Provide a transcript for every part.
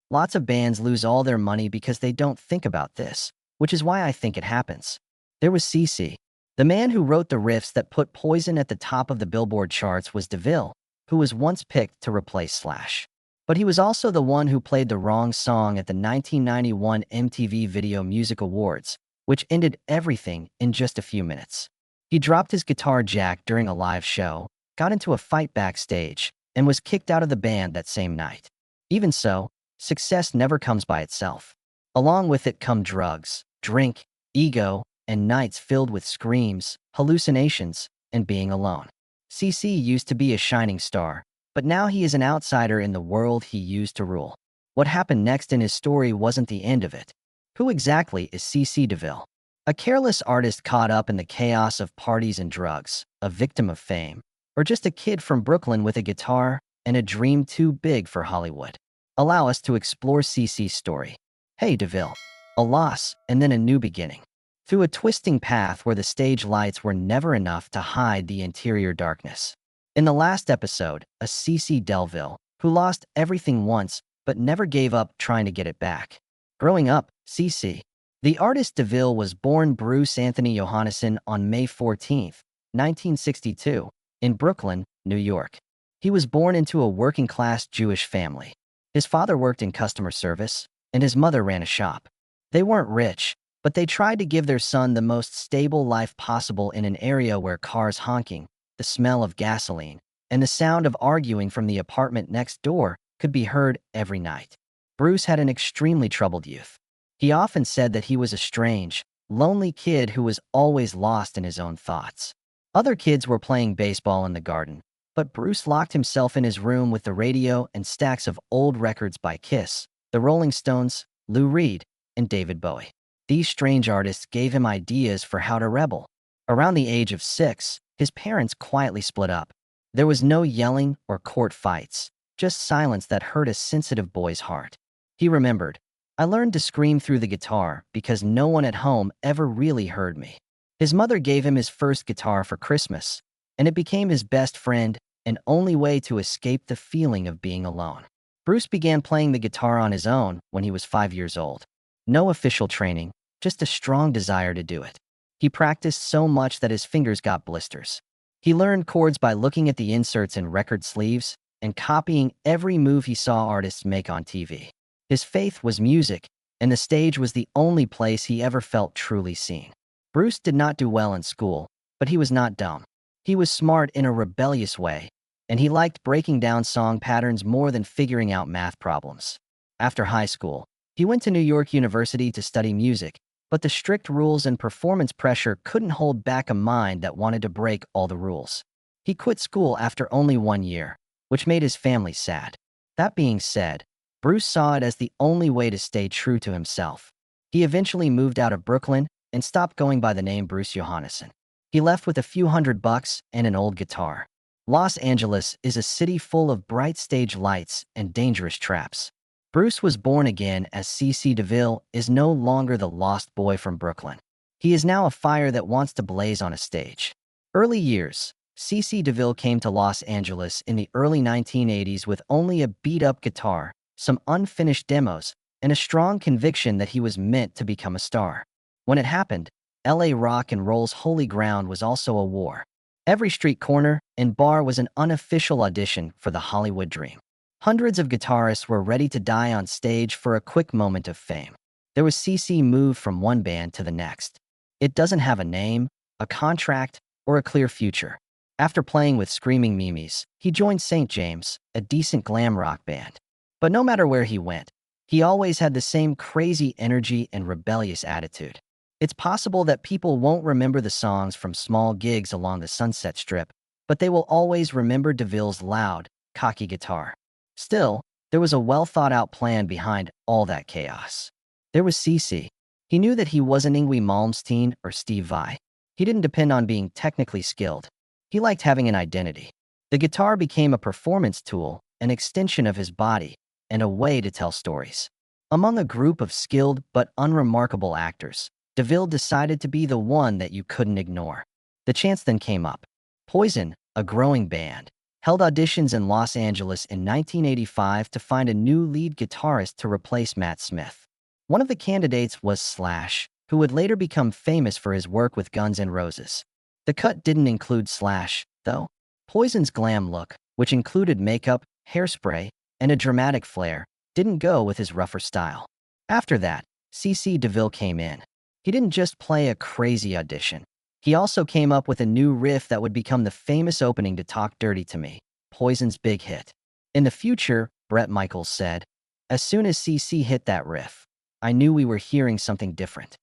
Lots of bands lose all their money because they don't think about this, which is why I think it happens. There was CC. The man who wrote the riffs that put Poison at the top of the Billboard charts was Deville, who was once picked to replace Slash. But he was also the one who played the wrong song at the 1991 MTV Video Music Awards, which ended everything in just a few minutes. He dropped his guitar jack during a live show, got into a fight backstage, and was kicked out of the band that same night. Even so, success never comes by itself. Along with it come drugs, drink, ego, and nights filled with screams, hallucinations, and being alone. CC used to be a shining star, but now he is an outsider in the world he used to rule. What happened next in his story wasn't the end of it. Who exactly is CC Deville? A careless artist caught up in the chaos of parties and drugs, a victim of fame, or just a kid from Brooklyn with a guitar and a dream too big for Hollywood? Allow us to explore CC's story. Hey Deville, a loss and then a new beginning. Through a twisting path where the stage lights were never enough to hide the interior darkness. In the last episode, a CC Deville, who lost everything once but never gave up trying to get it back. Growing up, CC. The artist Deville was born Bruce Anthony Johannesson on May 14, 1962, in Brooklyn, New York. He was born into a working-class Jewish family. His father worked in customer service, and his mother ran a shop. They weren't rich, but they tried to give their son the most stable life possible in an area where cars honking, the smell of gasoline, and the sound of arguing from the apartment next door could be heard every night. Bruce had an extremely troubled youth. He often said that he was a strange, lonely kid who was always lost in his own thoughts. Other kids were playing baseball in the garden, but Bruce locked himself in his room with the radio and stacks of old records by Kiss, the Rolling Stones, Lou Reed, and David Bowie. These strange artists gave him ideas for how to rebel. Around the age of 6, his parents quietly split up. There was no yelling or court fights, just silence that hurt a sensitive boy's heart. He remembered, "I learned to scream through the guitar because no one at home ever really heard me." His mother gave him his first guitar for Christmas, and it became his best friend and only way to escape the feeling of being alone. Bruce began playing the guitar on his own when he was 5 years old. No official training, just a strong desire to do it. He practiced so much that his fingers got blisters. He learned chords by looking at the inserts in record sleeves and copying every move he saw artists make on TV. His faith was music, and the stage was the only place he ever felt truly seen. Bruce did not do well in school, but he was not dumb. He was smart in a rebellious way, and he liked breaking down song patterns more than figuring out math problems. After high school, he went to New York University to study music, but the strict rules and performance pressure couldn't hold back a mind that wanted to break all the rules. He quit school after only 1 year, which made his family sad. That being said, Bruce saw it as the only way to stay true to himself. He eventually moved out of Brooklyn and stopped going by the name Bruce Johannesson. He left with a few $100 and an old guitar. Los Angeles is a city full of bright stage lights and dangerous traps. Bruce was born again as CC Deville is no longer the lost boy from Brooklyn. He is now a fire that wants to blaze on a stage. Early years. CC Deville came to Los Angeles in the early 1980s with only a beat-up guitar, some unfinished demos, and a strong conviction that he was meant to become a star. When it happened, LA rock and roll's holy ground was also a war. Every street corner and bar was an unofficial audition for the Hollywood dream. Hundreds of guitarists were ready to die on stage for a quick moment of fame. There was CC moved from one band to the next. It doesn't have a name, a contract, or a clear future. After playing with Screaming Mimes, he joined St. James, a decent glam rock band. But no matter where he went, he always had the same crazy energy and rebellious attitude. It's possible that people won't remember the songs from small gigs along the Sunset Strip, but they will always remember Deville's loud, cocky guitar. Still, there was a well-thought-out plan behind all that chaos. There was CC. He knew that he wasn't Yngwie Malmsteen or Steve Vai. He didn't depend on being technically skilled. He liked having an identity. The guitar became a performance tool, an extension of his body, and a way to tell stories. Among a group of skilled but unremarkable actors, Deville decided to be the one that you couldn't ignore. The chance then came up. Poison, a growing band, held auditions in Los Angeles in 1985 to find a new lead guitarist to replace Matt Smith. One of the candidates was Slash, who would later become famous for his work with Guns N' Roses. The cut didn't include Slash, though. Poison's glam look, which included makeup, hairspray, and a dramatic flair, didn't go with his rougher style. After that, CC Deville came in. He didn't just play a crazy audition. He also came up with a new riff that would become the famous opening to Talk Dirty to Me, Poison's big hit. In the future, Bret Michaels said, "As soon as CC hit that riff, I knew we were hearing something different.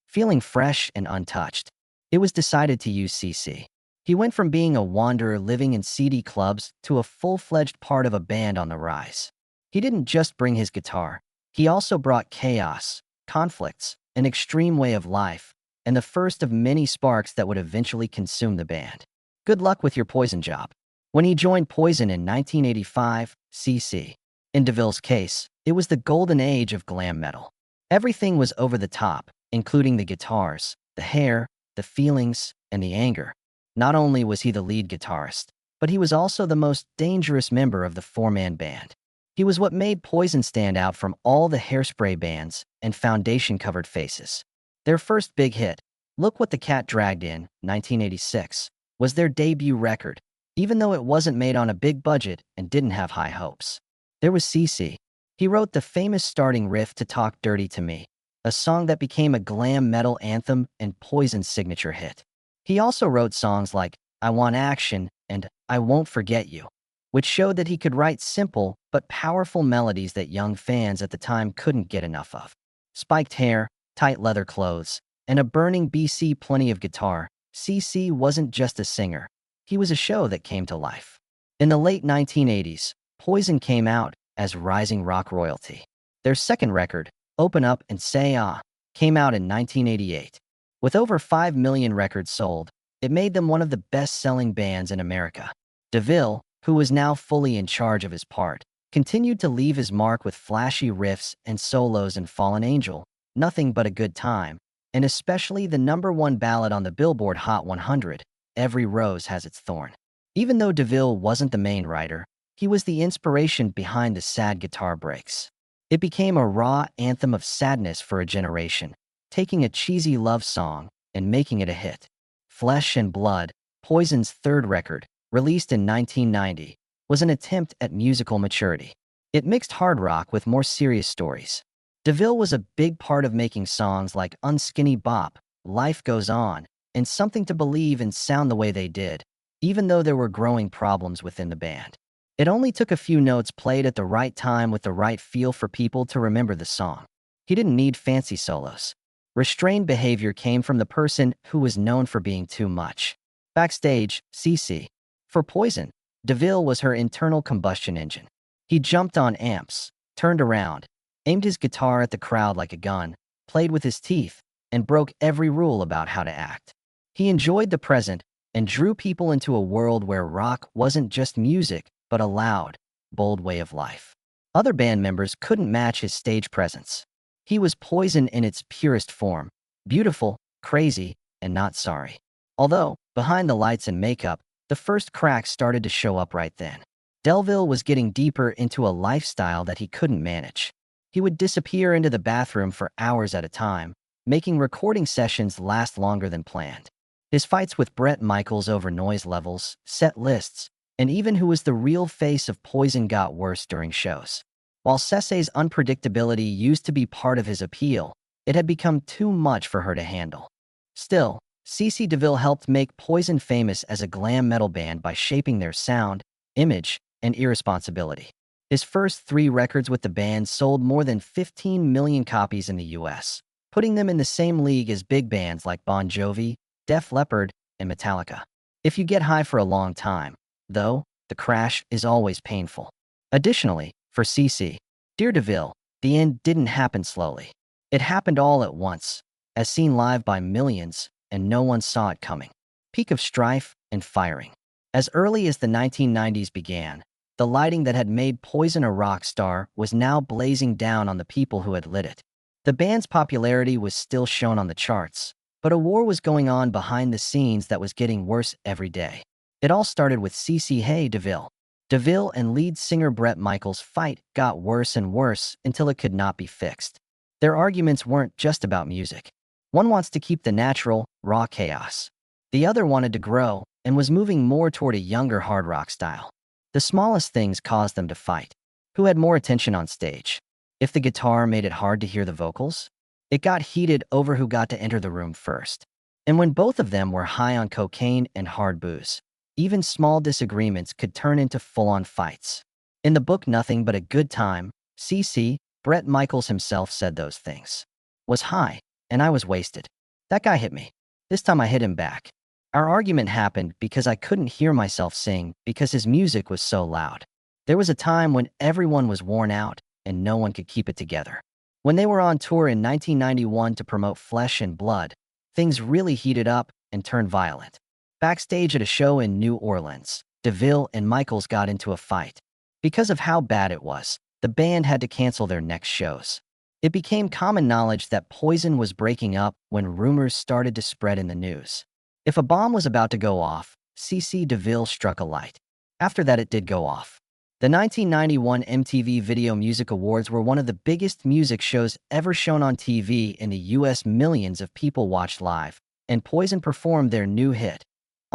Feeling fresh and untouched, it was decided to use CC. He went from being a wanderer living in seedy clubs to a full-fledged part of a band on the rise. He didn't just bring his guitar. He also brought chaos, conflicts, an extreme way of life, and the first of many sparks that would eventually consume the band. Good luck with your Poison job." When he joined Poison in 1985, CC. In Deville's case, it was the golden age of glam metal. Everything was over the top, including the guitars, the hair, the feelings, and the anger. Not only was he the lead guitarist, but he was also the most dangerous member of the four-man band. He was what made Poison stand out from all the hairspray bands and foundation-covered faces. Their first big hit, Look What the Cat Dragged In, 1986, was their debut record, even though it wasn't made on a big budget and didn't have high hopes. There was CC. He wrote the famous starting riff to Talk Dirty to Me, a song that became a glam metal anthem and Poison's signature hit. He also wrote songs like I Want Action and I Won't Forget You, which showed that he could write simple but powerful melodies that young fans at the time couldn't get enough of. Spiked hair, tight leather clothes, and a burning BC plenty of guitar, CC wasn't just a singer. He was a show that came to life. In the late 1980s, Poison came out as rising rock royalty. Their second record, Open Up and Say Ah, came out in 1988. With over 5 million records sold, it made them one of the best-selling bands in America. Deville, who was now fully in charge of his part, continued to leave his mark with flashy riffs and solos in Fallen Angel, Nothing But a Good Time, and especially the #1 ballad on the Billboard Hot 100, Every Rose Has Its Thorn. Even though Deville wasn't the main writer, he was the inspiration behind the sad guitar breaks. It became a raw anthem of sadness for a generation, taking a cheesy love song and making it a hit. Flesh and Blood, Poison's third record, released in 1990, was an attempt at musical maturity. It mixed hard rock with more serious stories. Deville was a big part of making songs like Unskinny Bop, Life Goes On, and Something to Believe in sound the way they did, even though there were growing problems within the band. It only took a few notes played at the right time with the right feel for people to remember the song. He didn't need fancy solos. Restrained behavior came from the person who was known for being too much. Backstage, CC. For Poison, Deville was her internal combustion engine. He jumped on amps, turned around, aimed his guitar at the crowd like a gun, played with his teeth, and broke every rule about how to act. He enjoyed the present and drew people into a world where rock wasn't just music, but a loud, bold way of life. Other band members couldn't match his stage presence. He was Poison in its purest form, beautiful, crazy, and not sorry. Although, behind the lights and makeup, the first cracks started to show up right then. Deville was getting deeper into a lifestyle that he couldn't manage. He would disappear into the bathroom for hours at a time, making recording sessions last longer than planned. His fights with Bret Michaels over noise levels, set lists, and even who was the real face of Poison got worse during shows. While Cece's unpredictability used to be part of his appeal, it had become too much for her to handle. Still, CC Deville helped make Poison famous as a glam metal band by shaping their sound, image, and irresponsibility. His first 3 records with the band sold more than 15 million copies in the US, putting them in the same league as big bands like Bon Jovi, Def Leppard, and Metallica. If you get high for a long time, though, the crash is always painful. Additionally, for CC, Dear Deville, the end didn't happen slowly. It happened all at once, as seen live by millions, and no one saw it coming. Peak of strife and firing. As early as the 1990s began, the lighting that had made Poison a rock star was now blazing down on the people who had lit it. The band's popularity was still shown on the charts, but a war was going on behind the scenes that was getting worse every day. It all started with CC Deville, Deville and lead singer Bret Michaels' fight got worse and worse until it could not be fixed. Their arguments weren't just about music. One wants to keep the natural, raw chaos. The other wanted to grow and was moving more toward a younger hard rock style. The smallest things caused them to fight. Who had more attention on stage? If the guitar made it hard to hear the vocals, it got heated over who got to enter the room first. And when both of them were high on cocaine and hard booze, even small disagreements could turn into full-on fights. In the book Nothing But a Good Time, CC, Bret Michaels himself said those things. Was high, and I was wasted. That guy hit me. This time I hit him back. Our argument happened because I couldn't hear myself sing because his music was so loud. There was a time when everyone was worn out and no one could keep it together. When they were on tour in 1991 to promote Flesh and Blood, things really heated up and turned violent. Backstage at a show in New Orleans, Deville and Michaels got into a fight. Because of how bad it was, the band had to cancel their next shows. It became common knowledge that Poison was breaking up when rumors started to spread in the news. If a bomb was about to go off, CC Deville struck a light. After that, it did go off. The 1991 MTV Video Music Awards were one of the biggest music shows ever shown on TV in the US. Millions of people watched live, and Poison performed their new hit,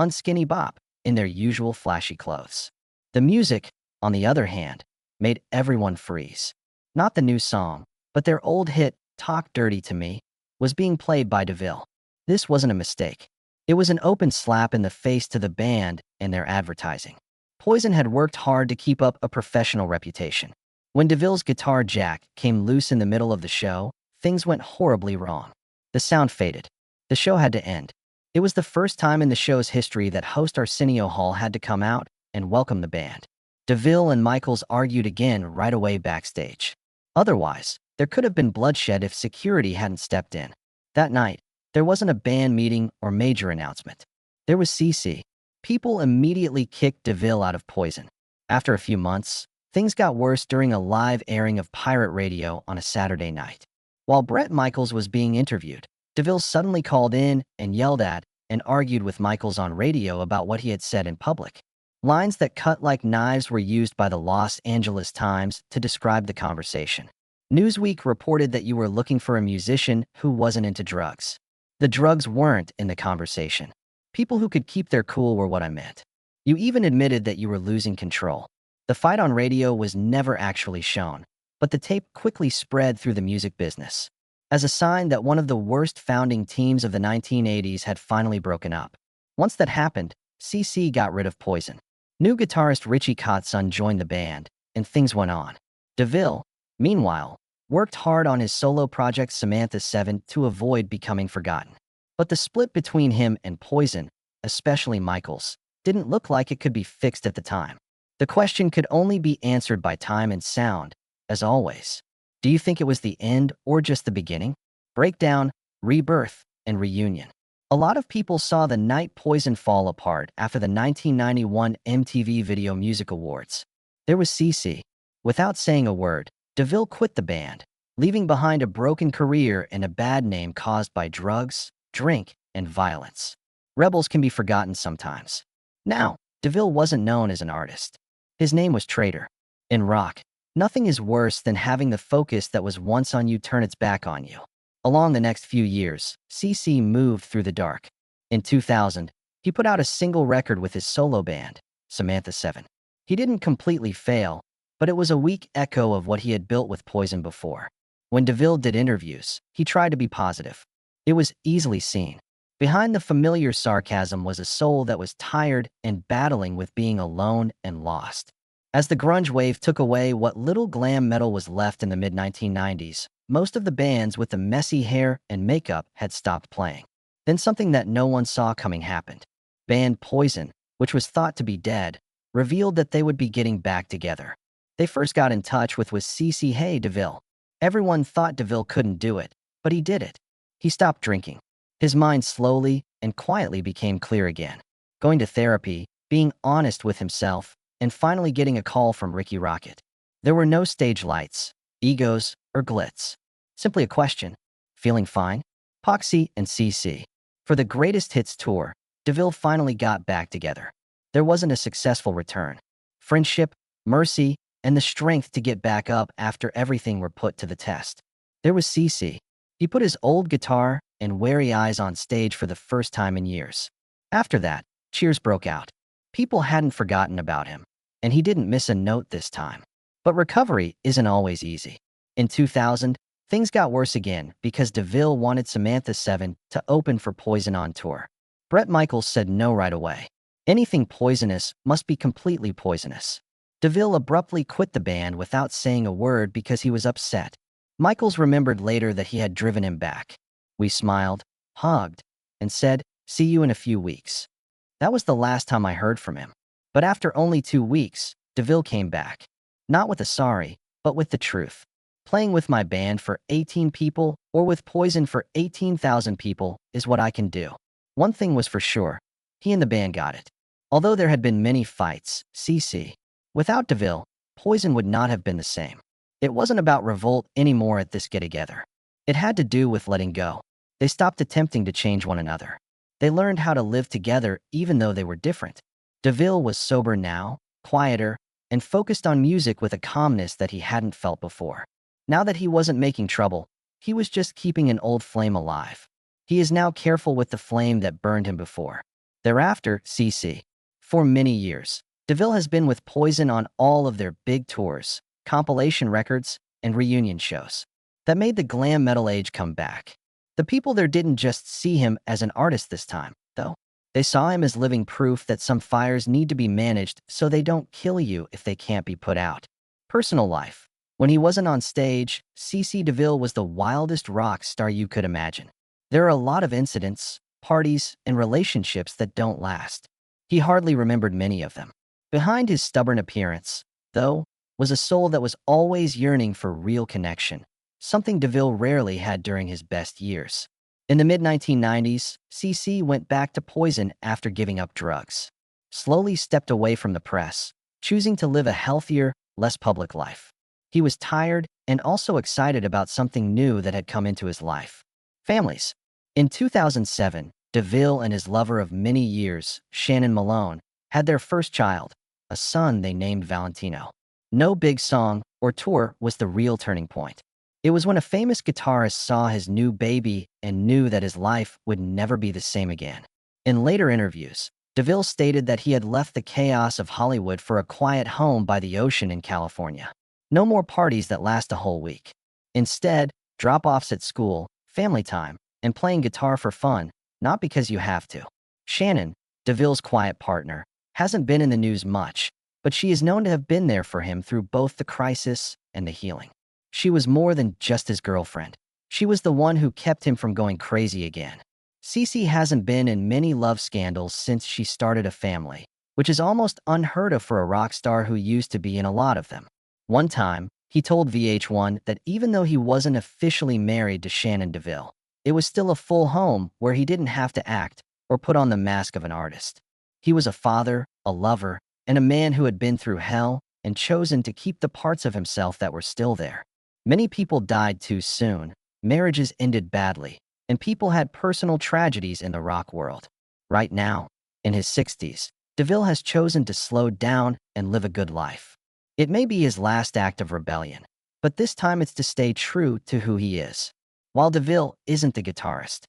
Unskinny Bop, in their usual flashy clothes. The music, on the other hand, made everyone freeze. Not the new song, but their old hit, Talk Dirty to Me, was being played by Deville. This wasn't a mistake. It was an open slap in the face to the band and their advertising. Poison had worked hard to keep up a professional reputation. When Deville's guitar jack came loose in the middle of the show, things went horribly wrong. The sound faded. The show had to end. It was the first time in the show's history that host Arsenio Hall had to come out and welcome the band. Deville and Michaels argued again right away backstage. Otherwise, there could have been bloodshed if security hadn't stepped in. That night, there wasn't a band meeting or major announcement. There was CC. People immediately kicked Deville out of Poison. After a few months, things got worse during a live airing of pirate radio on a Saturday night. While Bret Michaels was being interviewed, Deville suddenly called in and yelled at and argued with Michaels on radio about what he had said in public. Lines that cut like knives were used by the Los Angeles Times to describe the conversation. Newsweek reported that you were looking for a musician who wasn't into drugs. The drugs weren't in the conversation. People who could keep their cool were what I meant. You even admitted that you were losing control. The fight on radio was never actually shown, but the tape quickly spread through the music business as a sign that one of the worst founding teams of the 1980s had finally broken up. Once that happened, CC got rid of Poison. New guitarist Richie Kotzen joined the band, and things went on. Deville, meanwhile, worked hard on his solo project Samantha 7 to avoid becoming forgotten. But the split between him and Poison, especially Michaels, didn't look like it could be fixed at the time. The question could only be answered by time and sound, as always. Do you think it was the end or just the beginning? Breakdown, rebirth, and reunion. A lot of people saw the night Poison fall apart after the 1991 MTV Video Music Awards. There was CC. Without saying a word, Deville quit the band, leaving behind a broken career and a bad name caused by drugs, drink, and violence. Rebels can be forgotten sometimes. Now, Deville wasn't known as an artist. His name was Traitor. In rock, nothing is worse than having the focus that was once on you turn its back on you. Along the next few years, CC moved through the dark. In 2000, he put out a single record with his solo band, Samantha 7. He didn't completely fail, but it was a weak echo of what he had built with Poison before. When Deville did interviews, he tried to be positive. It was easily seen. Behind the familiar sarcasm was a soul that was tired and battling with being alone and lost. As the grunge wave took away what little glam metal was left in the mid-1990s, most of the bands with the messy hair and makeup had stopped playing. Then something that no one saw coming happened. Band Poison, which was thought to be dead, revealed that they would be getting back together. They first got in touch with CC Deville. Everyone thought Deville couldn't do it, but he did it. He stopped drinking. His mind slowly and quietly became clear again. Going to therapy, being honest with himself, and finally getting a call from Ricky Rocket. There were no stage lights, egos, or glitz. Simply a question. Feeling fine? Poxy and CC. For the Greatest Hits tour, Deville finally got back together. There wasn't a successful return. friendship, mercy, and the strength to get back up after everything were put to the test. There was CC. He put his old guitar and wary eyes on stage for the first time in years. After that, cheers broke out. People hadn't forgotten about him, and he didn't miss a note this time. But recovery isn't always easy. In 2000, things got worse again because Deville wanted Samantha 7 to open for Poison on tour. Bret Michaels said no right away. Anything poisonous must be completely poisonous. Deville abruptly quit the band without saying a word because he was upset. Michaels remembered later that he had driven him back. We smiled, hugged, and said, "See you in a few weeks." That was the last time I heard from him. But after only 2 weeks, Deville came back. Not with a sorry, but with the truth. Playing with my band for 18 people or with Poison for 18,000 people is what I can do. One thing was for sure, he and the band got it. Although there had been many fights, CC. Without Deville, Poison would not have been the same. It wasn't about revolt anymore at this get-together. It had to do with letting go. They stopped attempting to change one another. They learned how to live together even though they were different. Deville was sober now, quieter, and focused on music with a calmness that he hadn't felt before. Now that he wasn't making trouble, he was just keeping an old flame alive. He is now careful with the flame that burned him before. Thereafter, CC. For many years, Deville has been with Poison on all of their big tours, compilation records, and reunion shows. That made the glam metal age come back. The people there didn't just see him as an artist this time, though. They saw him as living proof that some fires need to be managed so they don't kill you if they can't be put out. Personal life. When he wasn't on stage, CC Deville was the wildest rock star you could imagine. There are a lot of incidents, parties, and relationships that don't last. He hardly remembered many of them. Behind his stubborn appearance, though, was a soul that was always yearning for real connection, something Deville rarely had during his best years. In the mid-1990s, CC went back to Poison after giving up drugs. Slowly stepped away from the press, choosing to live a healthier, less public life. He was tired and also excited about something new that had come into his life. Families. In 2007, Deville and his lover of many years, Shannon Malone, had their first child, a son they named Valentino. No big song or tour was the real turning point. It was when a famous guitarist saw his new baby and knew that his life would never be the same again. In later interviews, Deville stated that he had left the chaos of Hollywood for a quiet home by the ocean in California. No more parties that last a whole week. Instead, drop-offs at school, family time, and playing guitar for fun, not because you have to. Shannon, Deville's quiet partner, hasn't been in the news much, but she is known to have been there for him through both the crisis and the healing. She was more than just his girlfriend. She was the one who kept him from going crazy again. CC hasn't been in many love scandals since she started a family, which is almost unheard of for a rock star who used to be in a lot of them. One time, he told VH1 that even though he wasn't officially married to Shannon Deville, it was still a full home where he didn't have to act or put on the mask of an artist. He was a father, a lover, and a man who had been through hell and chosen to keep the parts of himself that were still there. Many people died too soon, marriages ended badly, and people had personal tragedies in the rock world. Right now, in his 60s, Deville has chosen to slow down and live a good life. It may be his last act of rebellion, but this time it's to stay true to who he is. While Deville isn't the guitarist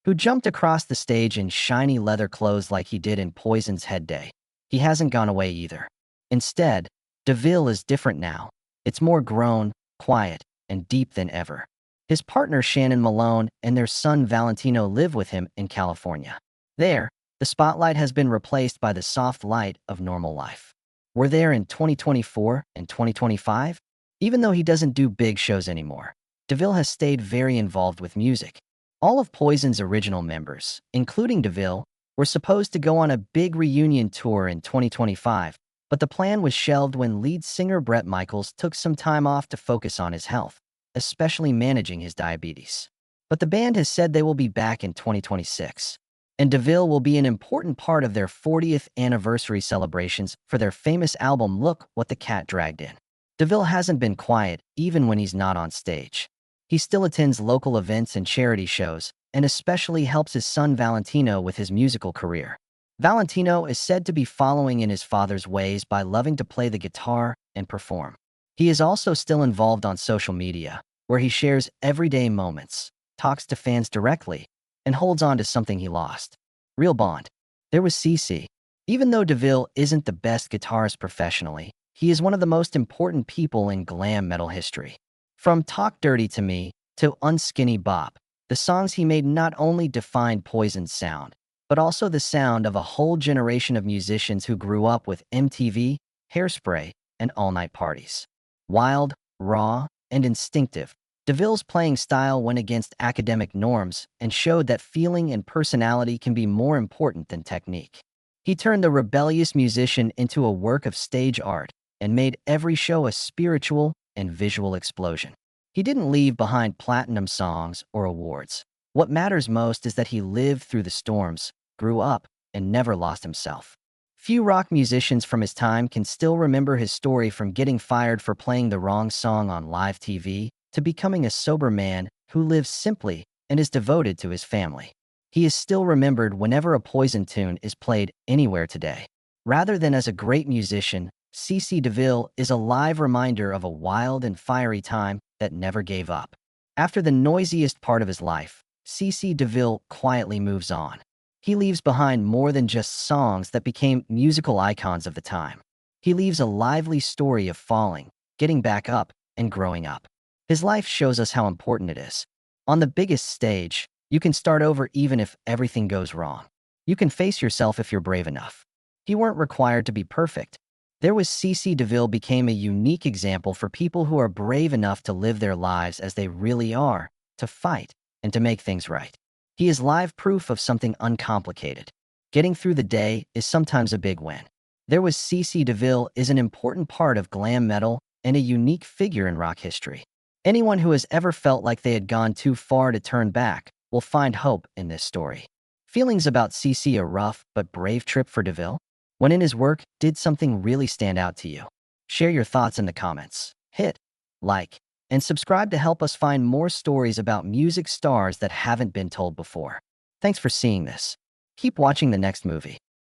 who jumped across the stage in shiny leather clothes like he did in Poison's Head Day, he hasn't gone away either. Instead, Deville is different now. It's more grown, quiet, and deep than ever. His partner Shannon Malone and their son Valentino live with him in California. There, the spotlight has been replaced by the soft light of normal life. We're there in 2024 and 2025. Even though he doesn't do big shows anymore, Deville has stayed very involved with music. All of Poison's original members, including Deville, were supposed to go on a big reunion tour in 2025, but the plan was shelved when lead singer Bret Michaels took some time off to focus on his health, especially managing his diabetes. But the band has said they will be back in 2026, and Deville will be an important part of their 40th anniversary celebrations for their famous album Look What the Cat Dragged In. Deville hasn't been quiet even when he's not on stage. He still attends local events and charity shows, and especially helps his son Valentino with his musical career. Valentino is said to be following in his father's ways by loving to play the guitar and perform. He is also still involved on social media, where he shares everyday moments, talks to fans directly, and holds on to something he lost. Real bond. There was CC. Even though Deville isn't the best guitarist professionally, he is one of the most important people in glam metal history. From Talk Dirty to Me to Unskinny Bop, the songs he made not only defined Poison's sound, but also the sound of a whole generation of musicians who grew up with MTV, Hairspray, and all-night parties. Wild, raw, and instinctive, Deville's playing style went against academic norms and showed that feeling and personality can be more important than technique. He turned the rebellious musician into a work of stage art and made every show a spiritual and visual explosion. He didn't leave behind platinum songs or awards. What matters most is that he lived through the storms, grew up, and never lost himself. Few rock musicians from his time can still remember his story, from getting fired for playing the wrong song on live TV to becoming a sober man who lives simply and is devoted to his family. He is still remembered whenever a Poison tune is played anywhere today. Rather than as a great musician, CC Deville is a live reminder of a wild and fiery time that never gave up. After the noisiest part of his life, CC Deville quietly moves on. He leaves behind more than just songs that became musical icons of the time. He leaves a lively story of falling, getting back up, and growing up. His life shows us how important it is. On the biggest stage, you can start over even if everything goes wrong. You can face yourself if you're brave enough. He weren't required to be perfect. There was CC Deville became a unique example for people who are brave enough to live their lives as they really are, to fight, and to make things right. He is live proof of something uncomplicated. Getting through the day is sometimes a big win. There was CC Deville is an important part of glam metal and a unique figure in rock history. Anyone who has ever felt like they had gone too far to turn back will find hope in this story. Feelings about CC: a rough but brave trip for Deville? When in his work, did something really stand out to you? Share your thoughts in the comments. Hit like and subscribe to help us find more stories about music stars that haven't been told before. Thanks for seeing this. Keep watching the next movie.